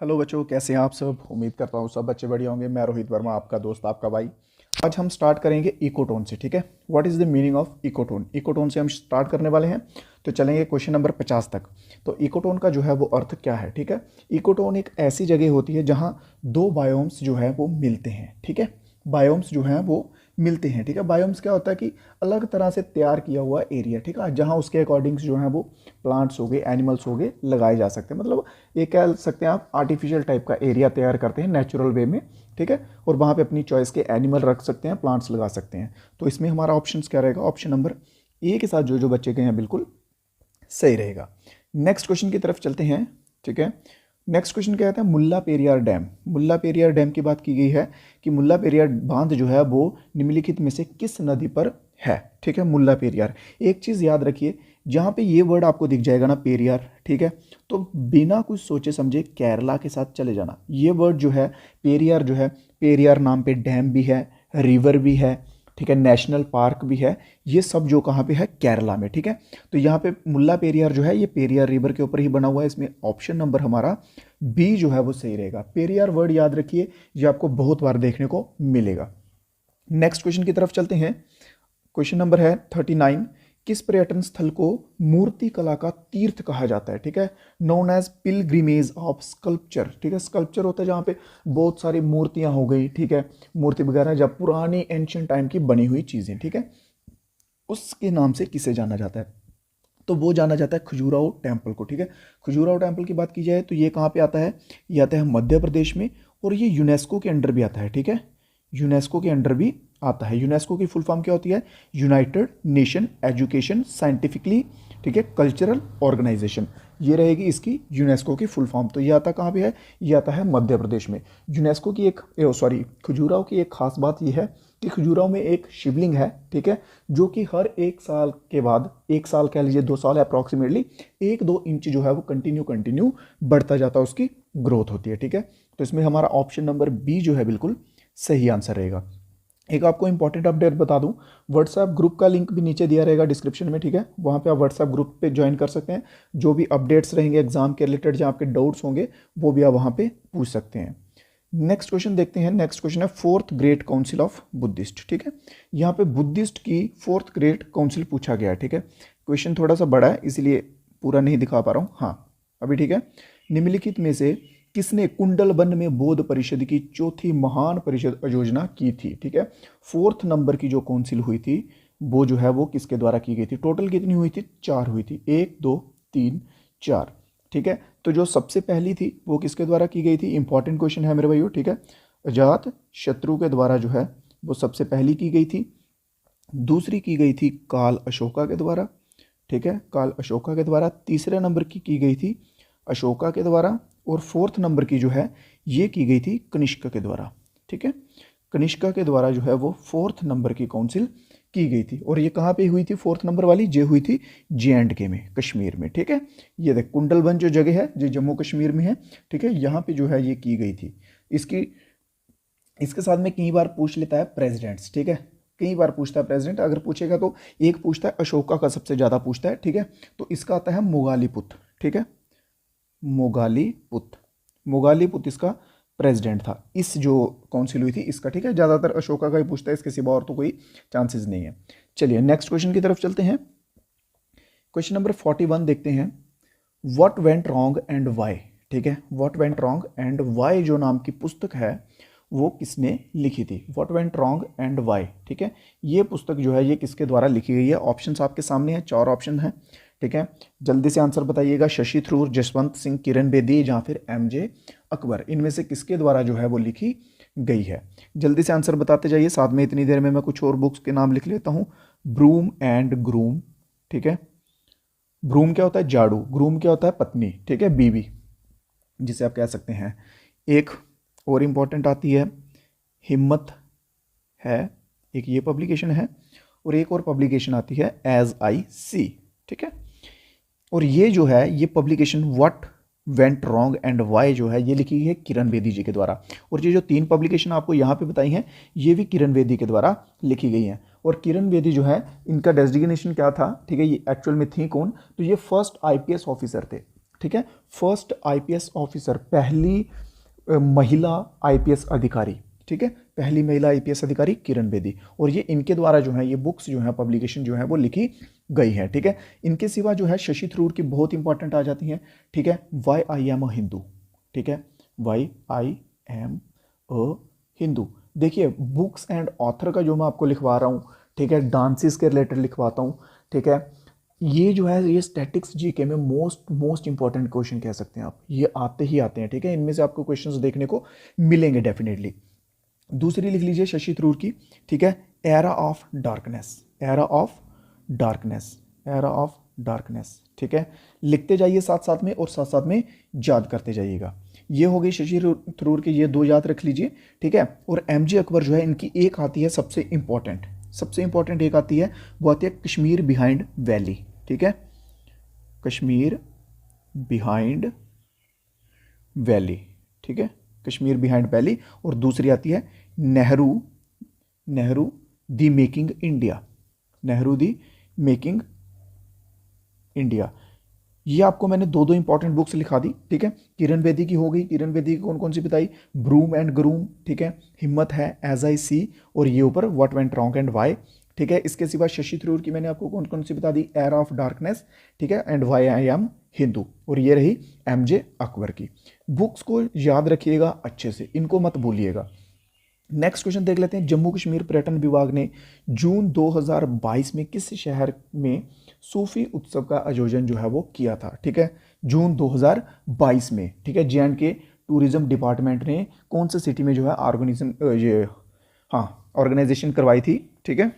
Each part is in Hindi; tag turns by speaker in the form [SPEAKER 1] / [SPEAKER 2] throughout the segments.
[SPEAKER 1] हेलो बच्चों, कैसे हैं आप सब। उम्मीद करता हूँ सब बच्चे बढ़िया होंगे। मैं रोहित वर्मा, आपका दोस्त, आपका भाई। आज हम स्टार्ट करेंगे इकोटोन से। ठीक है, what is the meaning of ecotone. Ecotone से हम स्टार्ट करने वाले हैं। तो चलेंगे क्वेश्चन नंबर 50 तक। तो इकोटोन का जो है वो अर्थ क्या है। ठीक है, इकोटोन एक ऐसी जगह होती है जहाँ दो बायोम्स जो है वो मिलते हैं। ठीक है, बायोम्स जो हैं वो मिलते हैं। ठीक है, बायोम्स क्या होता है कि अलग तरह से तैयार किया हुआ एरिया। ठीक है, जहाँ उसके अकॉर्डिंग्स जो है वो प्लांट्स हो गए, एनिमल्स हो गए, लगाए जा सकते हैं। मतलब ये कह सकते हैं आप आर्टिफिशियल टाइप का एरिया तैयार करते हैं नेचुरल वे में। ठीक है, और वहाँ पे अपनी चॉइस के एनिमल रख सकते हैं, प्लांट्स लगा सकते हैं। तो इसमें हमारा ऑप्शन क्या रहेगा, ऑप्शन नंबर ए के साथ जो जो बच्चे गए हैं बिल्कुल सही रहेगा। नेक्स्ट क्वेश्चन की तरफ चलते हैं। ठीक है, नेक्स्ट क्वेश्चन क्या कहता है, मुल्ला पेरियार डैम। मुल्ला पेरियार डैम की बात की गई है कि मुल्ला पेरियार बांध जो है वो निम्नलिखित में से किस नदी पर है। ठीक है, मुल्ला पेरियार। एक चीज़ याद रखिए, जहाँ पे ये वर्ड आपको दिख जाएगा ना, पेरियार, ठीक है, तो बिना कुछ सोचे समझे केरला के साथ चले जाना। ये वर्ड जो है पेरियार जो है, पेरियार नाम पे डैम भी है, रिवर भी है, ठीक है, नेशनल पार्क भी है। ये सब जो कहाँ पे है, केरला में। ठीक है, तो यहाँ पे मुल्ला पेरियार जो है ये पेरियार रिवर के ऊपर ही बना हुआ है। इसमें ऑप्शन नंबर हमारा बी जो है वो सही रहेगा। पेरियार वर्ड याद रखिए, ये आपको बहुत बार देखने को मिलेगा। नेक्स्ट क्वेश्चन की तरफ चलते हैं। क्वेश्चन नंबर है 39। किस पर्यटन स्थल को मूर्ति कला का तीर्थ कहा जाता है। ठीक है, known as pilgrimage of sculpture. ठीक है, स्कल्पचर होता है जहाँ पे बहुत सारी मूर्तियाँ हो गई। ठीक है, मूर्ति वगैरह जब पुरानी एंशियंट टाइम की बनी हुई चीज़ें। ठीक है, उसके नाम से किसे जाना जाता है, तो वो जाना जाता है खजुराहो टेम्पल को। ठीक है, खजुराहो टेम्पल की बात की जाए तो ये कहाँ पे आता है, ये आता है मध्य प्रदेश में, और ये यूनेस्को के अंडर भी आता है। ठीक है, यूनेस्को के अंडर भी आता है। यूनेस्को की फुल फॉर्म क्या होती है, यूनाइटेड नेशन एजुकेशन साइंटिफिकली, ठीक है, कल्चरल ऑर्गेनाइजेशन। ये रहेगी इसकी यूनेस्को की फुल फॉर्म। तो ये आता कहाँ पे है, ये आता है मध्य प्रदेश में। यूनेस्को की एक सॉरी खजुराहो की एक खास बात ये है कि खजुराहो में एक शिवलिंग है। ठीक है, जो कि हर एक साल के बाद, एक साल कह लीजिए 2 साल अप्रॉक्सीमेटली 1-2 इंच जो है वो कंटिन्यू बढ़ता जाता है, उसकी ग्रोथ होती है। ठीक है, तो इसमें हमारा ऑप्शन नंबर बी जो है बिल्कुल सही आंसर रहेगा। एक आपको इंपॉर्टेंट अपडेट बता दूं, व्हाट्सएप ग्रुप का लिंक भी नीचे दिया रहेगा डिस्क्रिप्शन में। ठीक है, वहाँ पे आप व्हाट्सएप ग्रुप पे ज्वाइन कर सकते हैं। जो भी अपडेट्स रहेंगे एग्जाम के रिलेटेड, जहाँ आपके डाउट्स होंगे वो भी आप वहाँ पे पूछ सकते हैं। नेक्स्ट क्वेश्चन देखते हैं। नेक्स्ट क्वेश्चन है fourth great council of Buddhist. ठीक है, यहाँ पे बुद्धिस्ट की फोर्थ ग्रेट काउंसिल पूछा गया है। ठीक है, क्वेश्चन थोड़ा सा बड़ा है इसलिए पूरा नहीं दिखा पा रहा हूँ। हाँ, अभी ठीक है। निम्नलिखित में से किसने कुंडलबन में बौद्ध परिषद की चौथी महान परिषद आयोजना की थी। ठीक है, फोर्थ नंबर की जो काउंसिल हुई थी वो जो है वो किसके द्वारा की गई थी। टोटल कितनी हुई थी, 4 हुई थी, 1 2 3 4। ठीक है, तो जो सबसे पहली थी वो किसके द्वारा की गई थी, इंपॉर्टेंट क्वेश्चन है मेरे भाइयों। ठीक है, अजात शत्रु के द्वारा जो है वो सबसे पहली की गई थी। दूसरी की गई थी काल अशोका के द्वारा। ठीक है, काल अशोका के द्वारा। तीसरे नंबर की गई थी अशोका के द्वारा। और फोर्थ नंबर की जो है ये की गई थी कनिष्क के द्वारा। ठीक है, कनिष्का के द्वारा जो है वो फोर्थ नंबर की काउंसिल की गई थी। और ये कहाँ पे हुई थी फोर्थ नंबर वाली, ये हुई थी J&K में, कश्मीर में। ठीक है, ये देख कुंडलबन जो जगह है जो जम्मू कश्मीर में है। ठीक है, यहाँ पे जो है ये की गई थी। इसके साथ में कई बार पूछ लेता है प्रेसिडेंट्स। ठीक है, कई बार पूछता है प्रेसिडेंट, अगर पूछेगा तो एक पूछता है अशोका का सबसे ज़्यादा पूछता है। ठीक है, तो इसका आता है मोगालीपुत। ठीक है, मोगालीपुत, मोगालीपुत इसका प्रेसिडेंट था। इस जो काउंसिल हुई थी इसका। ठीक है, ज़्यादातर अशोका का ही पूछता है, इसके सिवा और तो कोई चांसेस नहीं है। चलिए नेक्स्ट क्वेश्चन की तरफ चलते हैं। क्वेश्चन नंबर 41 देखते हैं। What went wrong and why. ठीक है, what went wrong and why जो नाम की पुस्तक है वो किसने लिखी थी, what went wrong and why. ठीक है, ये पुस्तक जो है ये किसके द्वारा लिखी गई है। ऑप्शंस आपके सामने हैं, 4 ऑप्शन हैं। ठीक है, जल्दी से आंसर बताइएगा। शशि थरूर, जसवंत सिंह, किरण बेदी या फिर MJ अकबर, इनमें से किसके द्वारा जो है वो लिखी गई है। जल्दी से आंसर बताते जाइए, साथ में इतनी देर में मैं कुछ और बुक्स के नाम लिख लेता हूँ। Broom and groom. ठीक है, ब्रूम क्या होता है, झाड़ू। ग्रूम क्या होता है, पत्नी। ठीक है, बीवी जिसे आप कह सकते हैं। एक और इम्पॉर्टेंट आती है हिम्मत है, एक ये पब्लिकेशन है। और एक और पब्लिकेशन आती है एज आई सी। ठीक है, और ये जो है ये publication what went wrong and why जो है ये लिखी है किरण बेदी जी के द्वारा। और ये जो 3 पब्लिकेशन आपको यहाँ पे बताई हैं ये भी किरण बेदी के द्वारा लिखी गई हैं। और किरण बेदी जो है इनका डेजिग्नेशन क्या था, ठीक है, ये एक्चुअल में थी कौन, तो ये फर्स्ट IPS ऑफिसर थे। ठीक है। फर्स्ट आईपीएस ऑफिसर, पहली महिला आईपीएस अधिकारी, ठीक है, पहली महिला आईपीएस अधिकारी किरण बेदी। और ये इनके द्वारा जो है ये बुक्स जो है पब्लिकेशन जो है वो लिखी गई है, ठीक है। इनके सिवा जो है शशि थरूर की बहुत इंपॉर्टेंट आ जाती हैं, ठीक है। Why I am a Hindu, ठीक है, why I am a Hindu. देखिए बुक्स एंड ऑथर का जो मैं आपको लिखवा रहा हूँ, ठीक है, डांसेस के रिलेटेड लिखवाता हूँ, ठीक है। ये जो है ये स्टैटिक्स जीके में मोस्ट इंपॉर्टेंट क्वेश्चन कह सकते हैं आप, ये आते ही आते हैं, ठीक है। इनमें से आपको क्वेश्चंस देखने को मिलेंगे डेफिनेटली। दूसरी लिख लीजिए शशि थरूर की, ठीक है, era of darkness, era of darkness, era of darkness, ठीक है। लिखते जाइए साथ साथ में और साथ साथ में याद करते जाइएगा। ये हो गई शशि थरूर के, ये दो याद रख लीजिए, ठीक है। और एमजे अकबर जो है इनकी एक आती है सबसे इंपॉर्टेंट, सबसे इंपॉर्टेंट एक आती है, वो आती है कश्मीर बिहाइंड वैली, ठीक है, कश्मीर बिहाइंड वैली, ठीक है, कश्मीर बिहाइंड वैली। और दूसरी आती है नेहरू, नेहरू दी मेकिंग इंडिया, नेहरू दी मेकिंग इंडिया। ये आपको मैंने दो दो इंपॉर्टेंट बुक्स लिखा दी, ठीक है। किरण बेदी की हो गई, किरण बेदी की कौन कौन सी बताई, ब्रूम एंड ग्रूम, ठीक है, हिम्मत है, एज आई सी, और ये ऊपर what went wrong and why, ठीक है। इसके सिवा शशि थरूर की मैंने आपको कौन कौन सी बता दी, एरा ऑफ डार्कनेस, ठीक है, and why I am Hindu. और ये रही एमजे अकबर की। बुक्स को याद रखिएगा अच्छे से, इनको मत भूलिएगा। नेक्स्ट क्वेश्चन देख लेते हैं। जम्मू कश्मीर पर्यटन विभाग ने जून 2022 में किस शहर में सूफी उत्सव का आयोजन जो है वो किया था, ठीक है, जून 2022 में, ठीक है। जे&के टूरिज्म डिपार्टमेंट ने कौन से सिटी में जो है ऑर्गेनाइजेशन करवाई थी, ठीक है।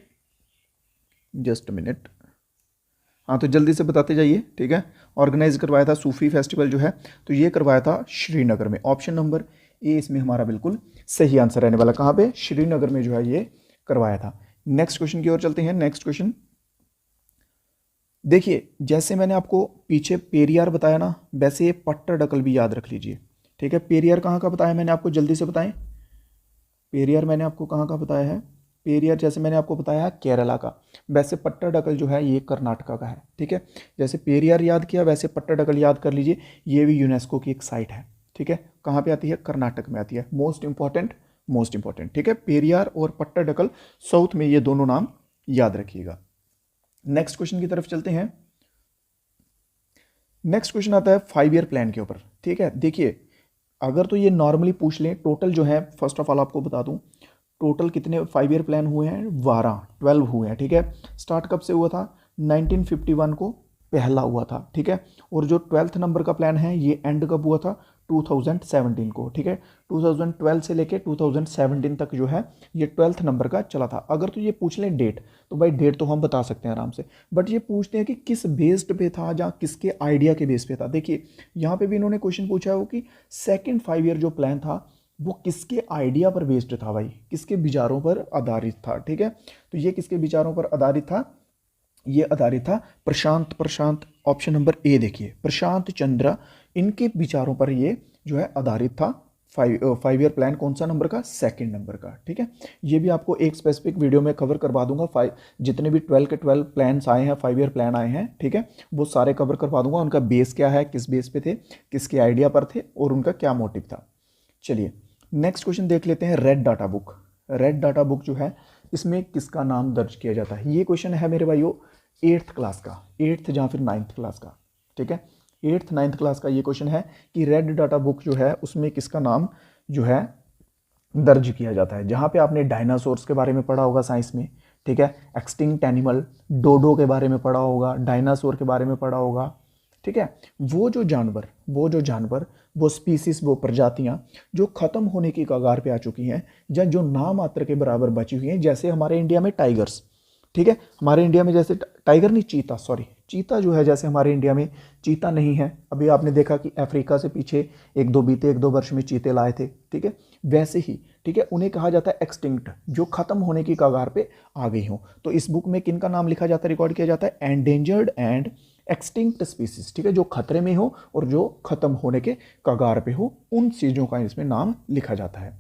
[SPEAKER 1] जस्ट मिनट, हाँ तो जल्दी से बताते जाइए, ठीक है। ऑर्गेनाइज करवाया था सूफी फेस्टिवल जो है, तो ये करवाया था श्रीनगर में। ऑप्शन नंबर ए इसमें हमारा बिल्कुल सही आंसर रहने वाला, कहाँ पे, श्रीनगर में जो है ये करवाया था। नेक्स्ट क्वेश्चन की ओर चलते हैं। नेक्स्ट क्वेश्चन देखिए, जैसे मैंने आपको पीछे पेरियार बताया ना, वैसे ये पट्टाडकल भी याद रख लीजिए, ठीक है। पेरियार कहाँ का बताया मैंने आपको, जल्दी से बताएं, पेरियार मैंने आपको कहाँ का बताया है, पेरियार जैसे मैंने आपको बताया है केरला का, वैसे पट्टाडकल जो है ये कर्नाटका का है, ठीक है। जैसे पेरियार याद किया वैसे पट्टाडकल याद कर लीजिए, ये भी यूनेस्को की एक साइट है, ठीक है। कहाँ पे आती है, कर्नाटक में आती है। मोस्ट इंपॉर्टेंट, ठीक है। पेरियार और पट्टाडकल साउथ में, ये दोनों नाम याद रखिएगा। नेक्स्ट क्वेश्चन की तरफ चलते हैं। नेक्स्ट क्वेश्चन आता है 5 ईयर प्लान के ऊपर, ठीक है। देखिए अगर तो ये नॉर्मली पूछ लें, टोटल जो है फर्स्ट ऑफ ऑल आपको बता दूं, टोटल कितने 5 ईयर प्लान हुए हैं, 12 हुए हैं, ठीक है। स्टार्ट कब से हुआ था, 1951 को पहला हुआ था, ठीक है। और जो 12th नंबर का प्लान है ये एंड कब हुआ था, 2017 को, ठीक है। 2012 से लेके 2017 तक जो है ये 12th नंबर का चला था। अगर तो ये पूछ लें डेट, तो भाई डेट तो हम बता सकते हैं आराम से, बट ये पूछते हैं कि किस बेस्ड पे था या किसके आइडिया के बेस पे था। देखिए यहाँ पे भी इन्होंने क्वेश्चन पूछा है वो कि सेकेंड 5 ईयर जो प्लान था वो किसके आइडिया पर बेस्ड था भाई, किसके विचारों पर आधारित था, ठीक है। तो ये किसके विचारों पर आधारित था, ये आधारित था प्रशांत, ऑप्शन नंबर ए देखिए, प्रशांत चंद्र, इनके विचारों पर ये जो है आधारित था। 5 ईयर प्लान कौन सा नंबर का, सेकंड नंबर का, ठीक है। ये भी आपको एक स्पेसिफिक वीडियो में कवर करवा दूंगा। जितने भी 12 के 12 प्लान्स आए हैं, 5 ईयर प्लान आए हैं, ठीक है, वो सारे कवर करवा दूंगा। उनका बेस क्या है, किस बेस पे थे, किसके आइडिया पर थे और उनका क्या मोटिव था। चलिए नेक्स्ट क्वेश्चन देख लेते हैं। Red data book, red data book जो है इसमें किसका नाम दर्ज किया जाता है। ये क्वेश्चन है मेरे भाइयों 8th क्लास का, 8th या फिर 9th क्लास का, ठीक है। 8th 9th क्लास का ये क्वेश्चन है कि रेड डाटा बुक जो है उसमें किसका नाम जो है दर्ज किया जाता है। जहाँ पे आपने डायनासोर्स के बारे में पढ़ा होगा साइंस में, ठीक है, एक्सटिंक्ट एनिमल, डोडो के बारे में पढ़ा होगा, डायनासोर के बारे में पढ़ा होगा, ठीक है। वो जो जानवर वो स्पीसीज, वो प्रजातियां जो खत्म होने की कगार पे आ चुकी हैं या जो नाम मात्र के बराबर बची हुई हैं, जैसे हमारे इंडिया में टाइगर्स, ठीक है, हमारे इंडिया में जैसे टाइगर नहीं, चीता जो है, जैसे हमारे इंडिया में चीता नहीं है। अभी आपने देखा कि अफ्रीका से पीछे एक दो वर्ष में चीते लाए थे, ठीक है, वैसे ही, ठीक है, उन्हें कहा जाता है एक्सटिंक्ट, जो खत्म होने की कगार पे आ गई हो। तो इस बुक में किन का नाम लिखा जाता है, रिकॉर्ड किया जाता है, एंडेंजर्ड एंड एक्सटिंक्ट स्पीसीज, ठीक है, जो खतरे में हो और जो खत्म होने के कगार पे हो, उन चीजों का इसमें नाम लिखा जाता है।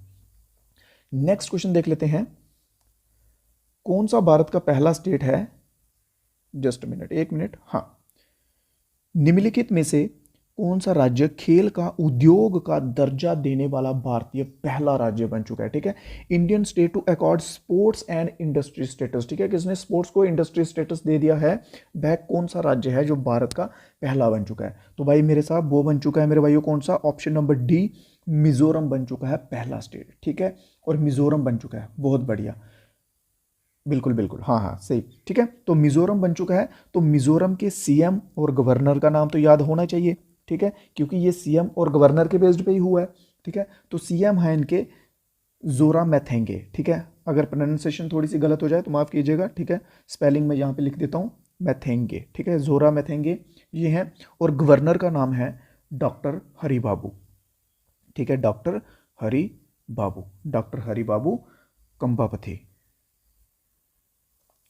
[SPEAKER 1] नेक्स्ट क्वेश्चन देख लेते हैं। कौन सा भारत का पहला स्टेट है, जस्ट मिनट, 1 मिनट, हाँ, निम्नलिखित में से कौन सा राज्य खेल का उद्योग का दर्जा देने वाला भारतीय पहला राज्य बन चुका है? ठीक है, Indian state to accord sports and industry status. ठीक है, किसने स्पोर्ट्स को इंडस्ट्री स्टेटस दे दिया है? वह कौन सा राज्य है जो भारत का पहला बन चुका है? तो भाई मेरे साहब वो बन चुका है मेरे भाइयों, कौन सा? ऑप्शन नंबर डी, मिजोरम बन चुका है पहला स्टेट। ठीक है, और मिजोरम बन चुका है, बहुत बढ़िया, बिल्कुल बिल्कुल, हाँ हाँ सही। ठीक है, तो मिजोरम बन चुका है। तो मिजोरम के सीएम और गवर्नर का नाम तो याद होना चाहिए। ठीक है, क्योंकि ये सीएम और गवर्नर के बेस्ड पे ही हुआ है। ठीक है, तो सीएम है इनके जोरामथेंगे। ठीक है, अगर प्रोनाउंसिएशन थोड़ी सी गलत हो जाए तो माफ़ कीजिएगा। ठीक है, स्पेलिंग में यहाँ पे लिख देता हूँ मैथेंगे। ठीक है, जोरामथेंगे ये हैं, और गवर्नर का नाम है डॉक्टर हरि बाबू। ठीक है, डॉक्टर हरि बाबू, डॉक्टर हरि बाबू कंबापथी,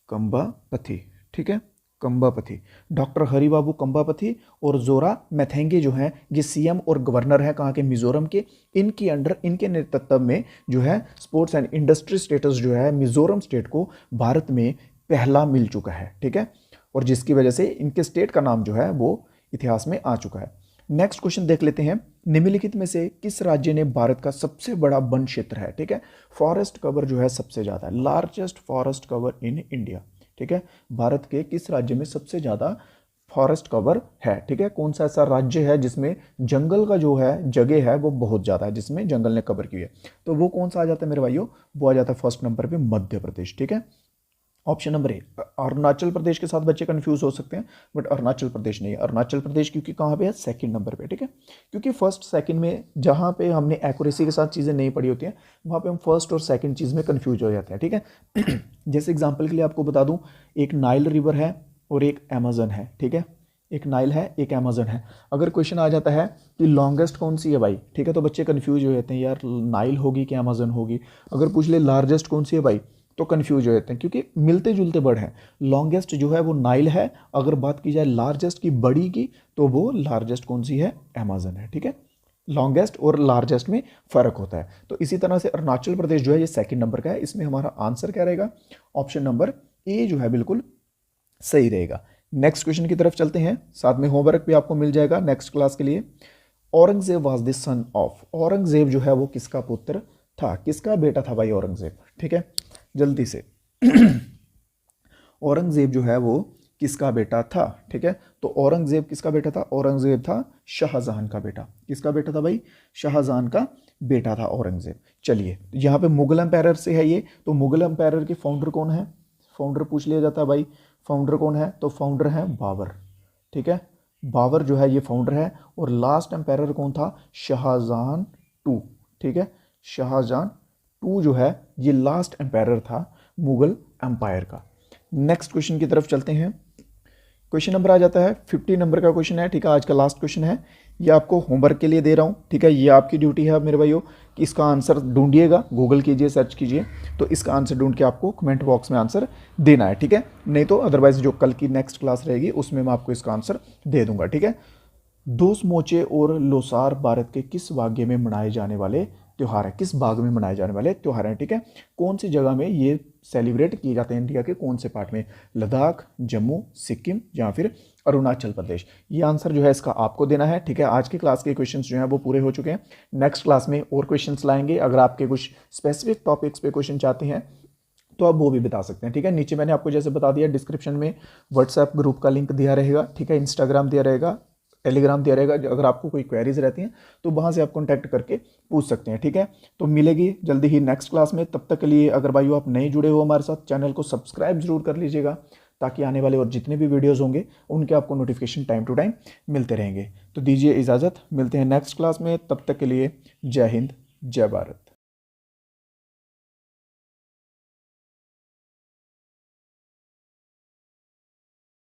[SPEAKER 1] कंबापथी। ठीक है, कंबापथी, डॉक्टर हरिबाबू कंबापथी और जोरा मैथेंगे जो हैं ये सीएम और गवर्नर हैं कहाँ के? मिजोरम के। इनकी अंडर, इनके नेतृत्व में जो है स्पोर्ट्स एंड इंडस्ट्री स्टेटस जो है मिजोरम स्टेट को भारत में पहला मिल चुका है। ठीक है, और जिसकी वजह से इनके स्टेट का नाम जो है वो इतिहास में आ चुका है। नेक्स्ट क्वेश्चन देख लेते हैं, निम्नलिखित में से किस राज्य ने भारत का सबसे बड़ा वन क्षेत्र है? ठीक है, फॉरेस्ट कवर जो है सबसे ज़्यादा, largest forest cover in India. ठीक है, भारत के किस राज्य में सबसे ज़्यादा फॉरेस्ट कवर है? ठीक है, कौन सा ऐसा राज्य है जिसमें जंगल का जो है जगह है वो बहुत ज़्यादा है, जिसमें जंगल ने कवर की है? तो वो कौन सा आ जाता है मेरे भाइयों? वो आ जाता है फर्स्ट नंबर पे मध्य प्रदेश। ठीक है, option number A. Arunachal Pradesh के साथ बच्चे कंफ्यूज हो सकते हैं, बट अरुणाचल प्रदेश नहीं है। अरुणाचल प्रदेश क्योंकि कहाँ पे है? सेकंड नंबर पे। ठीक है, क्योंकि फर्स्ट सेकंड में जहाँ पे हमने एक्यूरेसी के साथ चीज़ें नहीं पढ़ी होती हैं वहाँ पे हम फर्स्ट और सेकंड चीज़ में कंफ्यूज हो जाते हैं। ठीक है, जैसे एग्जाम्पल के लिए आपको बता दूँ, एक नाइल रिवर है और एक अमेजन है। ठीक है, एक नाइल है एक अमेजन है। अगर क्वेश्चन आ जाता है कि लॉन्गेस्ट कौन सी है भाई, ठीक है, तो बच्चे कंफ्यूज हो जाते हैं, यार नाइल होगी कि अमेजन होगी। अगर पूछ ले लार्जेस्ट कौन सी है भाई, तो कंफ्यूज हो जाते हैं, क्योंकि मिलते जुलते वर्ड हैं। लॉन्गेस्ट जो है वो नाइल है, अगर बात की जाए लार्जेस्ट की, बड़ी की, तो वो लार्जेस्ट कौन सी है? अमेजन है। ठीक है, लॉन्गेस्ट और लार्जेस्ट में फ़र्क होता है। तो इसी तरह से अरुणाचल प्रदेश जो है ये सेकंड नंबर का है। इसमें हमारा आंसर क्या रहेगा? ऑप्शन नंबर ए जो है बिल्कुल सही रहेगा। नेक्स्ट क्वेश्चन की तरफ चलते हैं, साथ में होमवर्क भी आपको मिल जाएगा नेक्स्ट क्लास के लिए। Aurangzeb was the son of, Aurangzeb जो है वो किसका पुत्र था? किसका बेटा था भाई औरंगजेब? ठीक है, जल्दी से औरंगजेब जो है वो किसका बेटा था? ठीक है, तो औरंगजेब किसका बेटा था? औरंगजेब था शाहजहां का बेटा। किसका बेटा था भाई? शाहजहां का बेटा था औरंगजेब। चलिए, यहाँ पे मुगल एम्पायर से है ये, तो मुगल एम्पायर के फाउंडर कौन है? फाउंडर पूछ लिया जाता है भाई, फाउंडर कौन है? तो फाउंडर है बाबर। ठीक है, बाबर जो है ये फाउंडर है। और लास्ट एम्पायर कौन था? शाहजहां टू। ठीक है, शाहजहां टू जो है ये लास्ट एम्पायर था मुगल एम्पायर का। नेक्स्ट क्वेश्चन की तरफ चलते हैं। क्वेश्चन नंबर आ जाता है 50 नंबर का क्वेश्चन है। ठीक है, आज का लास्ट क्वेश्चन है, ये आपको होमवर्क के लिए दे रहा हूँ। ठीक है, ये आपकी ड्यूटी है मेरे भाइयों कि इसका आंसर ढूंढिएगा, गूगल कीजिए, सर्च कीजिए, तो इसका आंसर ढूंढ के आपको कमेंट बॉक्स में आंसर देना है। ठीक है, नहीं तो अदरवाइज जो कल की नेक्स्ट क्लास रहेगी उसमें मैं आपको इसका आंसर दे दूंगा। ठीक है, दोस मोचे और लोसार भारत के किस वाग्य में मनाए जाने वाले त्यौहार है? किस भाग में मनाए जाने वाले त्यौहार हैं? ठीक है, कौन सी जगह में ये सेलिब्रेट किए जाते हैं? इंडिया के कौन से पार्ट में? लद्दाख, जम्मू, सिक्किम या फिर अरुणाचल प्रदेश? ये आंसर जो है इसका आपको देना है। ठीक है, आज की क्लास के क्वेश्चंस जो हैं वो पूरे हो चुके हैं। नेक्स्ट क्लास में और क्वेश्चंस लाएंगे। अगर आपके कुछ स्पेसिफिक टॉपिक्स पे क्वेश्चन चाहते हैं तो आप वो भी बता सकते हैं। ठीक है, नीचे मैंने आपको जैसे बता दिया, डिस्क्रिप्शन में व्हाट्सएप ग्रुप का लिंक दिया रहेगा। ठीक है, इंस्टाग्राम दिया रहेगा, टेलीग्राम दिया रहेगा। अगर आपको कोई क्वेरीज रहती हैं तो वहाँ से आप कॉन्टैक्ट करके पूछ सकते हैं। ठीक है, तो मिलेगी जल्दी ही नेक्स्ट क्लास में। तब तक के लिए अगर भाइयों आप नहीं जुड़े हो हमारे साथ, चैनल को सब्सक्राइब जरूर कर लीजिएगा, ताकि आने वाले और जितने भी वीडियोज़ होंगे उनके आपको नोटिफिकेशन टाइम टू टाइम मिलते रहेंगे। तो दीजिए इजाज़त, मिलते हैं नेक्स्ट क्लास में। तब तक के लिए जय हिंद, जय भारत।